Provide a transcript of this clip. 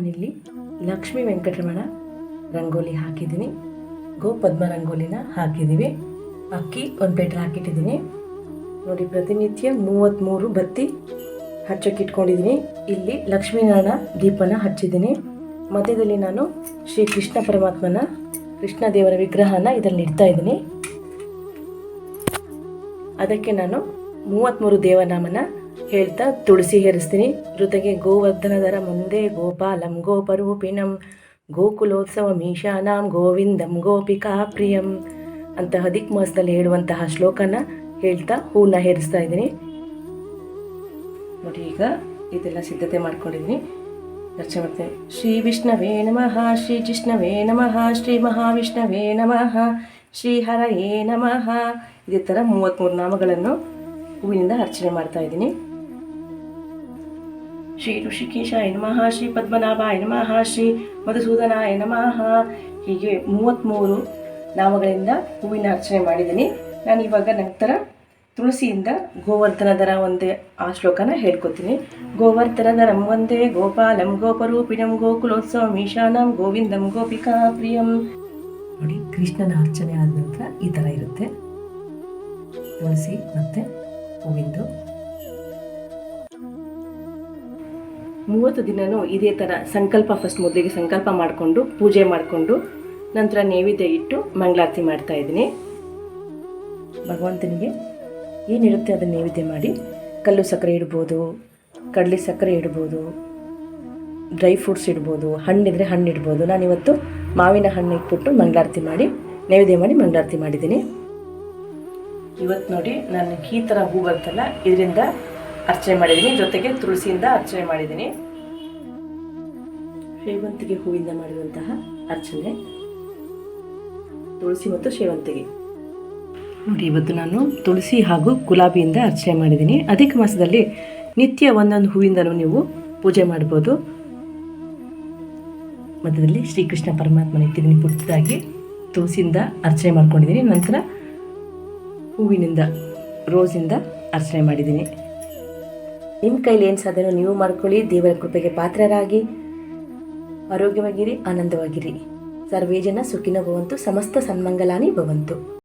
ನಾನಿಲ್ಲಿ ಲಕ್ಷ್ಮೀ ವೆಂಕಟರಮಣ ರಂಗೋಲಿ ಹಾಕಿದ್ದೀನಿ, ಗೋಪದ್ಮ ರಂಗೋಲಿನ ಹಾಕಿದ್ದೀವಿ. ಅಕ್ಕಿ ಒಂದು ಪ್ಲೇಟ್ ಹಾಕಿಟ್ಟಿದ್ದೀನಿ ನೋಡಿ. ಪ್ರತಿನಿತ್ಯ 33 ಬತ್ತಿ ಹಚ್ಚೋಕೆ ಇಟ್ಕೊಂಡಿದ್ದೀನಿ. ಇಲ್ಲಿ ಲಕ್ಷ್ಮೀನಾರಾಯಣ ದೀಪನ ಹಚ್ಚಿದ್ದೀನಿ. ಮಧ್ಯದಲ್ಲಿ ನಾನು ಶ್ರೀ ಕೃಷ್ಣ ಪರಮಾತ್ಮನ, ಕೃಷ್ಣ ದೇವರ ವಿಗ್ರಹನ ಇದರಲ್ಲಿ ಇಡ್ತಾ ಇದ್ದೀನಿ. ಅದಕ್ಕೆ ನಾನು 33 ದೇವನಾಮನ ಹೇಳ್ತಾ ತುಳಸಿ ಹೇರಿಸ್ತೀನಿ. ಜೊತೆಗೆ ಗೋವರ್ಧನದರ ಮುಂದೆ ಗೋಪಾಲಂ ಗೋಪರೂಪಿಣಂ ಗೋಕುಲೋತ್ಸವ ಮೀಶಾನಾಂ ಗೋವಿಂದಂ ಗೋಪಿಕಾ ಪ್ರಿಯಂ ಅಂತ ಅಧಿಕ ಮಾಸದಲ್ಲಿ ಹೇಳುವಂತಹ ಶ್ಲೋಕನ ಹೇಳ್ತಾ ಹೂವನ್ನ ಹೇರಿಸ್ತಾ ಇದ್ದೀನಿ ನೋಡಿ. ಈಗ ಇದೆಲ್ಲ ಸಿದ್ಧತೆ ಮಾಡ್ಕೊಂಡಿದ್ದೀನಿ, ರಚನೆ ಮಾಡ್ತೀನಿ. ಶ್ರೀ ವಿಷ್ಣವೇ ನಮಃ, ಶ್ರೀ ಜಿಷ್ಣವೇ ನಮಃ, ಶ್ರೀ ಮಹಾವಿಷ್ಣವೇ ನಮಃ, ಶ್ರೀ ಹರಯೇ ನಮಃ. ಇದೇ ಥರ 33 ನಾಮಗಳನ್ನು ಹೂವಿನಿಂದ ಅರ್ಚನೆ ಮಾಡ್ತಾ ಇದ್ದೀನಿ. ಶ್ರೀ ಋಷಿಕೇಶಾಯ ನಮಃ, ಶ್ರೀ ಪದ್ಮನಾಭಾಯ ನಮಃ, ಶ್ರೀ ಮಧುಸೂದನಾಯ ನಮಃ. ಹೀಗೆ 33 ನಾಮಗಳಿಂದ ಹೂವಿನ ಅರ್ಚನೆ ಮಾಡಿದ್ದೀನಿ. ನಾನು ಇವಾಗ ನಂತರ ತುಳಸಿಯಿಂದ ಗೋವರ್ಧನದರ ಒಂದೇ ಆ ಶ್ಲೋಕನ ಹೇಳ್ಕೊತೀನಿ. ಗೋವರ್ಧನದರಂ ಒಂದೇ ಗೋಪಾಲಂ ಗೋಪರೂಪಿಣಂ ಗೋಕುಲೋತ್ಸವ ಮೀಶಾನಂ ಗೋವಿಂದಂ ಗೋಪಿಕಾ ಪ್ರಿಯಂ. ನೋಡಿ, ಕೃಷ್ಣನ ಅರ್ಚನೆ ಆದ ನಂತರ ಈ ಥರ ಇರುತ್ತೆ ತುಳಸಿ ಮತ್ತು ಹೂವಿಂದು. 30 ದಿನವೂ ಇದೇ ಥರ ಸಂಕಲ್ಪ, ಫಸ್ಟ್ ಮೊದಲಿಗೆ ಸಂಕಲ್ಪ ಮಾಡಿಕೊಂಡು ಪೂಜೆ ಮಾಡಿಕೊಂಡು ನಂತರ ನೈವೇದ್ಯ ಇಟ್ಟು ಮಂಗಳಾರತಿ ಮಾಡ್ತಾ ಇದ್ದೀನಿ. ಭಗವಂತನಿಗೆ ಏನಿರುತ್ತೆ ಅದನ್ನು ನೈವೇದ್ಯ ಮಾಡಿ, ಕಲ್ಲು ಸಕ್ಕರೆ ಇಡ್ಬೋದು, ಕಡಲೆ ಸಕ್ಕರೆ ಇಡ್ಬೋದು, ಡ್ರೈ ಫ್ರೂಟ್ಸ್ ಇಡ್ಬೋದು, ಹಣ್ಣಿದ್ರೆ ಹಣ್ಣು ಇಡ್ಬೋದು. ನಾನಿವತ್ತು ಮಾವಿನ ಹಣ್ಣು ಇಟ್ಬಿಟ್ಟು ಮಂಗಳಾರತಿ ಮಾಡಿ ನೈವೇದ್ಯ ಮಾಡಿ ಮಂಗಳಾರತಿ ಮಾಡಿದ್ದೀನಿ. ಇವತ್ತು ನೋಡಿ ನಾನು ಈ ಥರ ಹೂ ಬರ್ತಲ್ಲ ಇದರಿಂದ ಅರ್ಚನೆ ಮಾಡಿದ್ದೀನಿ, ಜೊತೆಗೆ ತುಳಸಿಯಿಂದ ಅರ್ಚನೆ ಮಾಡಿದ್ದೀನಿ. ಸೇವಂತಿಗೆ ಹೂವಿಂದ ಮಾಡಿರುವಂತಹ ಅರ್ಚನೆ, ತುಳಸಿ ಮತ್ತು ಸೇವಂತಿಗೆ ನೋಡಿ. ಇವತ್ತು ನಾನು ತುಳಸಿ ಹಾಗೂ ಗುಲಾಬಿಯಿಂದ ಅರ್ಚನೆ ಮಾಡಿದ್ದೀನಿ. ಅಧಿಕ ಮಾಸದಲ್ಲಿ ನಿತ್ಯ ಒಂದೊಂದು ಹೂವಿಂದಲೂ ನೀವು ಪೂಜೆ ಮಾಡ್ಬೋದು. ಮಧ್ಯದಲ್ಲಿ ಶ್ರೀಕೃಷ್ಣ ಪರಮಾತ್ಮನ ಇಟ್ಟಿದ್ದೀನಿ ಪುಟ್ಟದಾಗಿ. ತುಳಸಿಯಿಂದ ಅರ್ಚನೆ ಮಾಡ್ಕೊಂಡಿದ್ದೀನಿ. ನಂತರ ಹೂವಿನಿಂದ, ರೋಸಿಂದ ಅರ್ಚನೆ ಮಾಡಿದ್ದೀನಿ. ನಿಮ್ಮ ಕೈಲಿ ಏನು ಸಾಧನೆ ನೀವು ಮಾಡ್ಕೊಳ್ಳಿ. ದೇವರ ಕೃಪೆಗೆ ಪಾತ್ರರಾಗಿ ಆರೋಗ್ಯವಾಗಿರಿ, ಆನಂದವಾಗಿರಿ. ಸರ್ವೇ ಜನ ಸುಖಿನೋ ಭವಂತು, ಸಮಸ್ತ ಸನ್ಮಂಗಲಾನಿ ಭವಂತು.